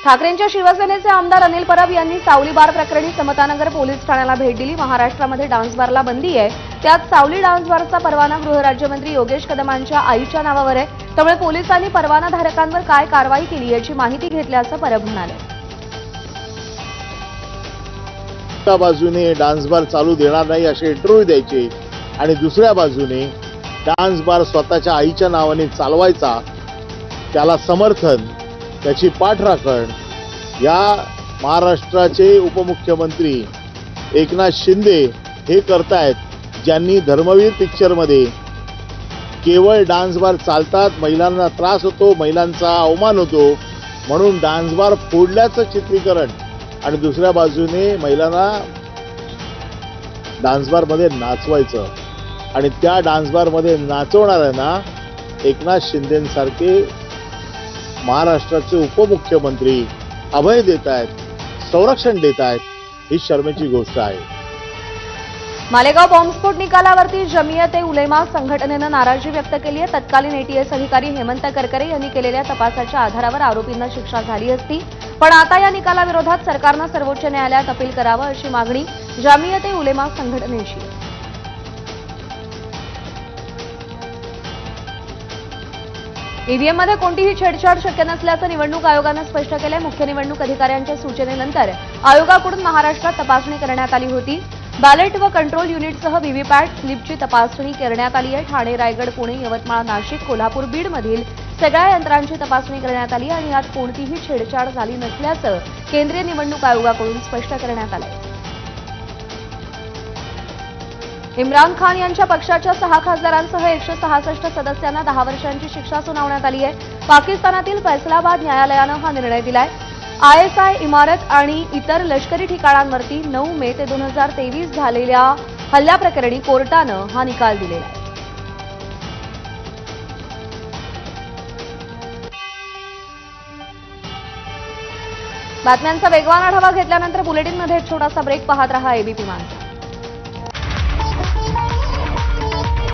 ठाकरेंच्या शिवसेनेचे आमदार अनिल परब यांनी सावली बार प्रकरणी समतानगर पोलीस ठाण्याला भेट दिली। महाराष्ट्रामध्ये डान्स बारला बंदी आहे, त्यात सावली डान्स बारचा परवाना गृहराज्यमंत्री योगेश कदमांच्या आईच्या नावावर आहे। त्यामुळे पोलिसांनी परवानाधारकांवर काय कारवाई केली याची माहिती घेतल्याचं परब म्हणाले। एका बाजूने डान्स बार चालू देणार नाही असे इंटरव्ह्यू द्यायचे आणि दुसऱ्या बाजूने डान्स बार स्वतःच्या आईच्या नावाने चालवायचा, त्याला समर्थन, त्याची पाठराखण या महाराष्ट्राचे उपमुख्यमंत्री एकनाथ शिंदे हे करतायत, ज्यांनी धर्मवीर पिक्चरमध्ये केवळ डान्स बार चालतात, महिलांना त्रास होतो, महिलांचा अवमान होतो म्हणून डान्स बार फोडल्याचं चित्रीकरण आणि दुसऱ्या बाजूने महिलांना डान्स बार मध्ये नाचवायचं आणि त्या डान्स बार मध्ये नाचवणाऱ्यांना एकनाथ शिंदेसारखे महाराष्ट्राचे उपमुख्यमंत्री अभय देत आहेत, संरक्षण देत आहेत, ही शर्मेची गोष्ट आहे। मालेगाव बॉम्बस्फोट निकालावरती जमियत ए उलेमा संघटनेनं नाराजी व्यक्त केली आहे। तत्कालीन एटीएस अधिकारी हेमंत करकरे यांनी केलेल्या तपासाच्या आधारावर आरोपींना शिक्षा झाली असती, पण आता या निकालाविरोधात सरकारनं सर्वोच्च न्यायालयात अपील करावं अशी मागणी जमियत ए उलेमा संघटनेची आहे। ईव्हीएममध्ये कोणतीही छेडछाड शक्य नसल्याचं निवडणूक आयोगानं स्पष्ट केलंय। मुख्य निवडणूक अधिकाऱ्यांच्या सूचनेनंतर आयोगाकडून महाराष्ट्रात तपासणी करण्यात आली होती। बॅलेट व कंट्रोल युनिटसह व्हीव्हीपॅट स्लिपची तपासणी करण्यात आली आहे। ठाणे, रायगड, पुणे, यवतमाळ, नाशिक, कोल्हापूर, बीडमधील सगळ्या यंत्रांची तपासणी करण्यात आली आणि यात कोणतीही छेडछाड झाली नसल्याचं केंद्रीय निवडणूक आयोगाकडून स्पष्ट करण्यात आलंय। इम्रान खान यांच्या पक्षाच्या 6 खासदारांसह 166 सदस्यांना 10 वर्षांची शिक्षा सुनावण्यात आली आहे। पाकिस्तानातील फैसलाबाद न्यायालयानं हा निर्णय दिलाय। आयएसआय इमारत आणि इतर लष्करी ठिकाणांवरती 9 मे ते 2023 झालेल्या हल्ल्याप्रकरणी कोर्टानं हा निकाल दिलेला आहे। बातम्यांचा वेगवान आढावा घेतल्यानंतर बुलेटिनमध्ये एक छोटासा ब्रेक पाहत रहा एबीपी माझा।